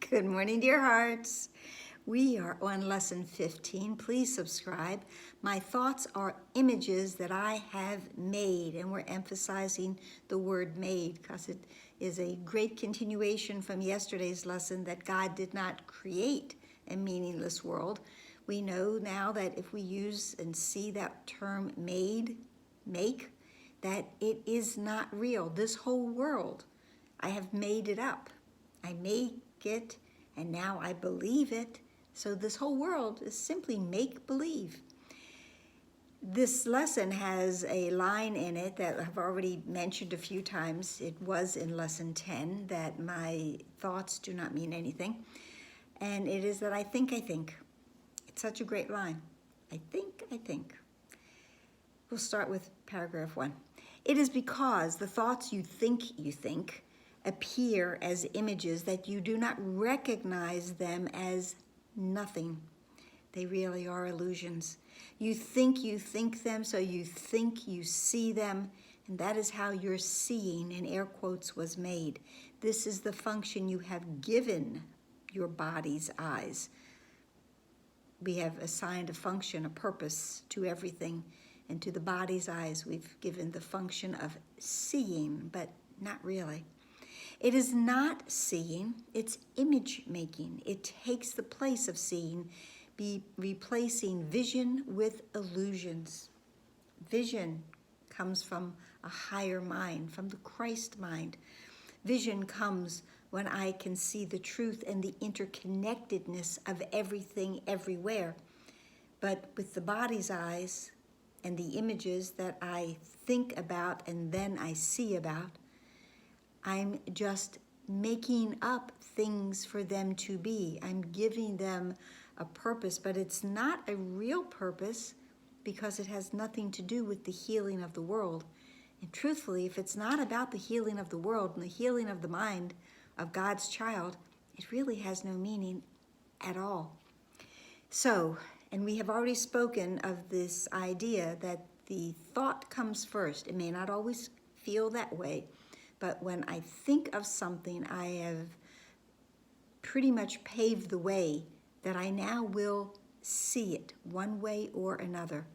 Good morning, dear hearts. We are on lesson 15. Please subscribe. My thoughts are images that I have made, and we're emphasizing the word made because it is a great continuation from yesterday's lesson that God did not create a meaningless world. We know now that if we use and see that term made, make, that it is not real. This whole world, I have made it up. I make it, and now I believe it. So this whole world is simply make-believe. This lesson has a line in it that I've already mentioned a few times. It was in lesson 10 that my thoughts do not mean anything. And it is that I think. It's such a great line. I think. We'll start with paragraph 1. It is because the thoughts you think appear as images that you do not recognize them as nothing. They really are illusions. You think them, so you think you see them, and that is how your seeing, in air quotes, was made. This is the function you have given your body's eyes. We have assigned a function, a purpose to everything, and to the body's eyes we've given the function of seeing, but not really. It is not seeing, it's image making. It takes the place of seeing, replacing vision with illusions. Vision comes from a higher mind, from the Christ mind. Vision comes when I can see the truth and the interconnectedness of everything everywhere. But with the body's eyes and the images that I think about and then I see about, I'm just making up things for them to be. I'm giving them a purpose, but it's not a real purpose because it has nothing to do with the healing of the world. And truthfully, if it's not about the healing of the world and the healing of the mind of God's child, it really has no meaning at all. So, and we have already spoken of this idea that the thought comes first. It may not always feel that way, but when I think of something, I have pretty much paved the way that I now will see it one way or another.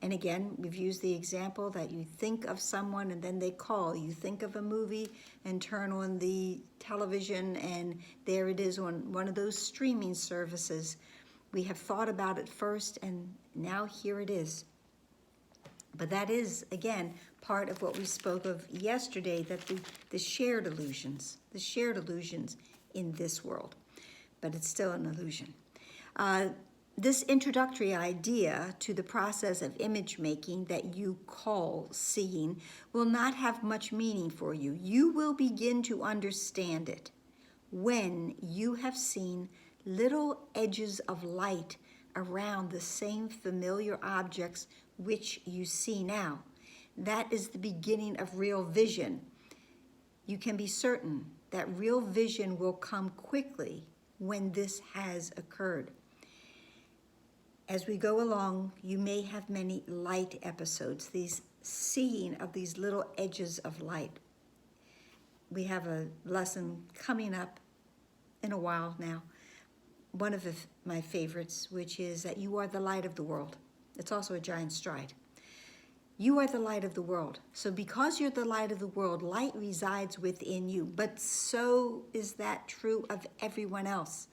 And again, we've used the example that you think of someone and then they call. You think of a movie and turn on the television and there it is on one of those streaming services. We have thought about it first and now here it is. But that is, again, part of what we spoke of yesterday, that the shared illusions in this world. But it's still an illusion. This introductory idea to the process of image making that you call seeing will not have much meaning for you. You will begin to understand it when you have seen little edges of light around the same familiar objects which you see now. That is the beginning of real vision. You can be certain that real vision will come quickly when this has occurred. As we go along, you may have many light episodes, these seeing of these little edges of light. We have a lesson coming up in a while now, one of my favorites, which is that you are the light of the world. It's also a giant stride. You are the light of the world. So because you're the light of the world, light resides within you, but so is that true of everyone else.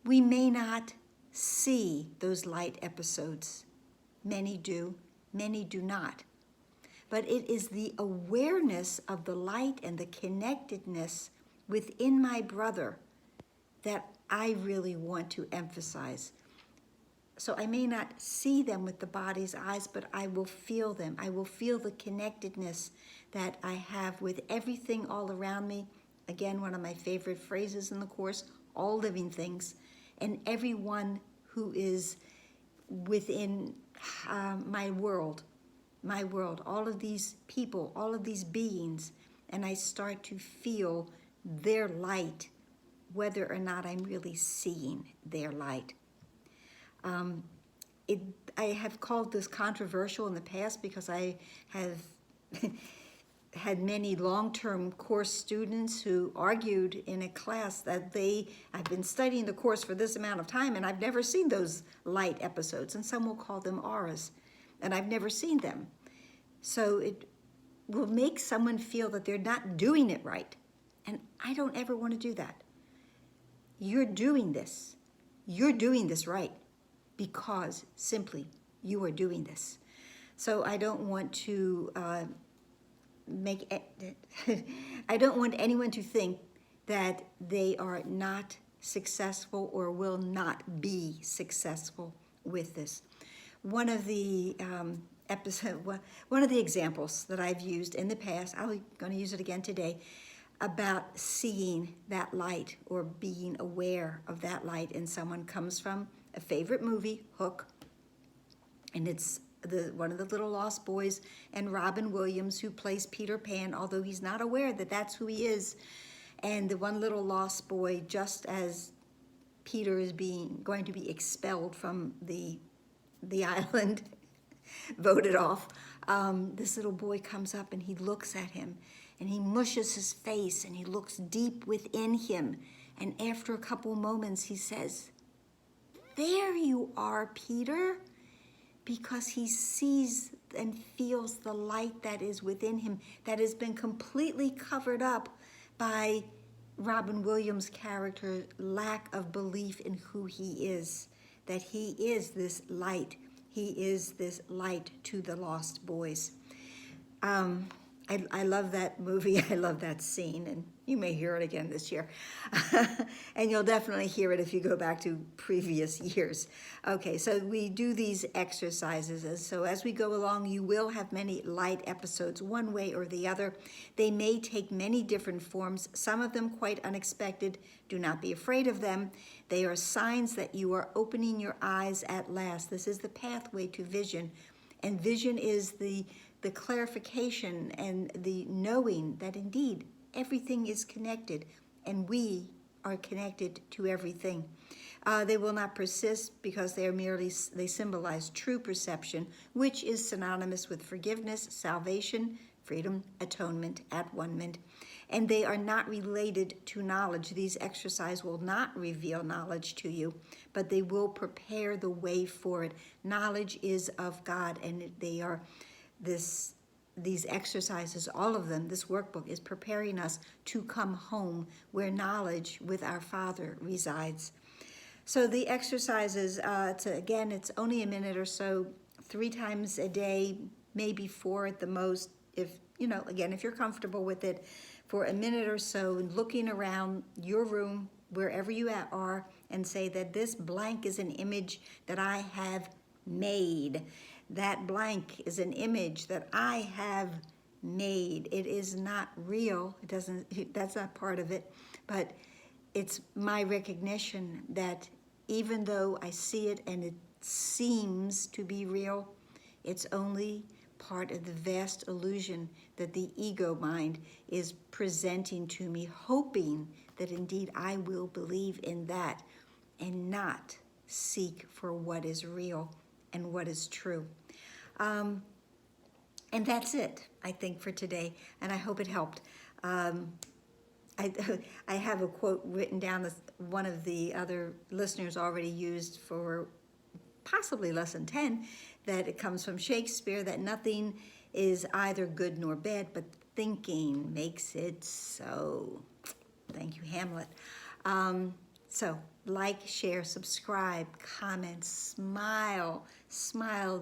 We may not see those light episodes. Many do not. But it is the awareness of the light and the connectedness within my brother that I really want to emphasize. So I may not see them with the body's eyes, but I will feel them. I will feel the connectedness that I have with everything all around me. Again, one of my favorite phrases in the Course, all living things, and everyone who is within my world, all of these people, all of these beings, and I start to feel their light, whether or not I'm really seeing their light. I have called this controversial in the past because I have had many long-term course students who argued in a class that I've been studying the course for this amount of time and I've never seen those light episodes, and some will call them auras, and I've never seen them. So it will make someone feel that they're not doing it right. And I don't ever want to do that. You're doing this. You're doing this right because simply you are doing this. So I don't want to I don't want anyone to think that they are not successful or will not be successful with this. One of the one of the examples that I've used in the past, I'm going to use it again today, about seeing that light or being aware of that light in someone comes from a favorite movie, Hook, and it's one of the little lost boys, and Robin Williams, who plays Peter Pan, although he's not aware that that's who he is. And the one little lost boy, just as Peter is going to be expelled from the island, voted off, this little boy comes up and he looks at him and he mushes his face and he looks deep within him. And after a couple moments, he says, "There you are, Peter," because he sees and feels the light that is within him that has been completely covered up by Robin Williams' character's lack of belief in who he is, that he is this light. He is this light to the lost boys. I love that movie. I love that scene, and you may hear it again this year. And you'll definitely hear it if you go back to previous years. Okay, so we do these exercises. And so as we go along, you will have many light episodes one way or the other. They may take many different forms, some of them quite unexpected. Do not be afraid of them. They are signs that you are opening your eyes at last. This is the pathway to vision. And vision is the clarification and the knowing that indeed everything is connected and we are connected to everything. They will not persist because they symbolize true perception, which is synonymous with forgiveness, salvation, freedom, atonement, at-one-ment. And they are not related to knowledge. These exercises will not reveal knowledge to you, but they will prepare the way for it. Knowledge is of God, and they are these exercises, all of them, this workbook is preparing us to come home where knowledge with our Father resides. So the exercises, again, it's only a minute or so, 3 times a day, maybe 4 at the most, if you're comfortable with it, for a minute or so, looking around your room, wherever you are, and say that this blank is an image that I have made. That blank is an image that I have made. It is not real. That's not part of it, but it's my recognition that even though I see it and it seems to be real, it's only part of the vast illusion that the ego mind is presenting to me, hoping that indeed I will believe in that and not seek for what is real and what is true. And that's it, I think, for today, and I hope it helped. I have a quote written down that one of the other listeners already used for possibly lesson 10, that it comes from Shakespeare, that nothing is either good nor bad, but thinking makes it so. Thank you, Hamlet. So like, share, subscribe, comment, smile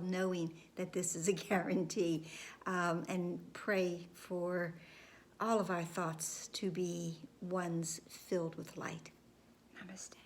knowing that this is a guarantee, and pray for all of our thoughts to be ones filled with light. Namaste.